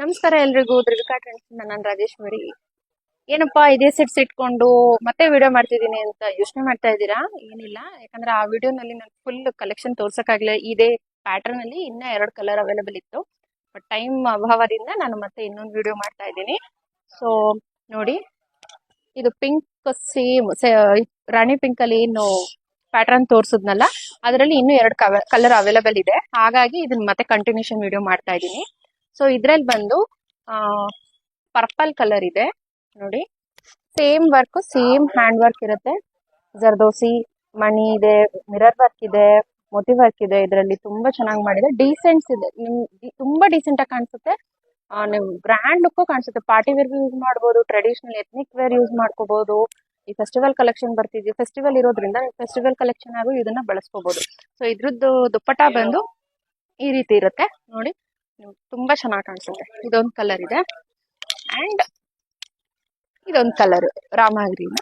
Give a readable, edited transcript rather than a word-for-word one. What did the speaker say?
ನಮಸ್ಕಾರ ಎಲ್ರಿಗೂ ಧ್ರುವಿಕಾ ಟ್ರೆಂಡ್ಸ್ ನಾನು ರಾಜೇಶ್ವರಿ. ಏನಪ್ಪಾ ಇದೇ ಸೆಟ್ಸ್ ಇಟ್ಕೊಂಡು ಮತ್ತೆ ವಿಡಿಯೋ ಮಾಡ್ತಿದ್ದೀನಿ ಅಂತ ಯೋಚನೆ ಮಾಡ್ತಾ ಇದ್ದೀರಾ? ಏನಿಲ್ಲ, ಯಾಕಂದ್ರೆ ಆ ವಿಡಿಯೋನಲ್ಲಿ ನಾನು ಫುಲ್ ಕಲೆಕ್ಷನ್ ತೋರ್ಸಕ್ಕಾಗಿಲ್ಲ. ಇದೇ ಪ್ಯಾಟರ್ನ್ ಅಲ್ಲಿ ಇನ್ನ 2 ಕಲರ್ ಅವೈಲೇಬಲ್ ಇತ್ತು, ಬಟ್ ಟೈಮ್ ಅಭಾವದಿಂದ ನಾನು ಮತ್ತೆ ಇನ್ನೊಂದು ವಿಡಿಯೋ ಮಾಡ್ತಾ ಇದ್ದೀನಿ. ಸೊ ನೋಡಿ, ಇದು ಪಿಂಕ್ ಸೇಮ್ ರಾಣಿ ಪಿಂಕ್ ಅಲ್ಲಿ ಏನು ಪ್ಯಾಟರ್ನ್ ತೋರ್ಸದ್ನಲ್ಲ, ಅದರಲ್ಲಿ ಇನ್ನೂ 2 ಕಲರ್ ಅವೈಲೇಬಲ್ ಇದೆ. ಹಾಗಾಗಿ ಇದನ್ನ ಮತ್ತೆ ಕಂಟಿನ್ಯೂಷನ್ ವಿಡಿಯೋ ಮಾಡ್ತಾ ಇದ್ದೀನಿ. ಸೊ ಇದ್ರಲ್ಲಿ ಬಂದು ಪರ್ಪಲ್ ಕಲರ್ ಇದೆ ನೋಡಿ. Same work, same hand work ಇರುತ್ತೆ. ಜರ್ದೋಸಿ ಮಣಿ ಇದೆ, ಮಿರರ್ ವರ್ಕ್ ಇದೆ, ಮೋತಿ ವರ್ಕ್ ಇದೆ. ಇದರಲ್ಲಿ ತುಂಬಾ ಚೆನ್ನಾಗಿ ಮಾಡಿದೆ, ಡೀಸೆಂಟ್ಸ್ ಇದೆ. ತುಂಬಾ ಡೀಸೆಂಟ್ ಆಗಿ ಕಾಣಿಸುತ್ತೆ. ನೀವು ಗ್ರ್ಯಾಂಡ್ ಲುಕ್ ಕಾಣಿಸುತ್ತೆ. ಪಾರ್ಟಿ ವೇರ್ ಯೂಸ್ ಮಾಡಬಹುದು, ಟ್ರೆಡಿಷನಲ್ ಎಥ್ನಿಕ್ ವೇರ್ ಯೂಸ್ ಮಾಡ್ಕೋಬಹುದು. ಈ ಫೆಸ್ಟಿವಲ್ ಕಲೆಕ್ಷನ್ ಬರ್ತಿದ್ವಿ, ಫೆಸ್ಟಿವಲ್ ಇರೋದ್ರಿಂದ ಫೆಸ್ಟಿವಲ್ ಕಲೆಕ್ಷನ್ ಆಗೂ ಇದನ್ನ ಬಳಸ್ಕೋಬಹುದು. ಸೊ ಇದ್ರದ್ದು ದುಪ್ಪಟ್ಟ ಬಂದು ಈ ರೀತಿ ಇರುತ್ತೆ ನೋಡಿ, ತುಂಬಾ ಚೆನ್ನಾಗಿ ಕಾಣಿಸುತ್ತೆ. ಇದೊಂದು ಕಲರ್ ಇದೆ ಅಂಡ್ ಇದೊಂದು ಕಲರ್ ರಾಮ ಗ್ರೀನ್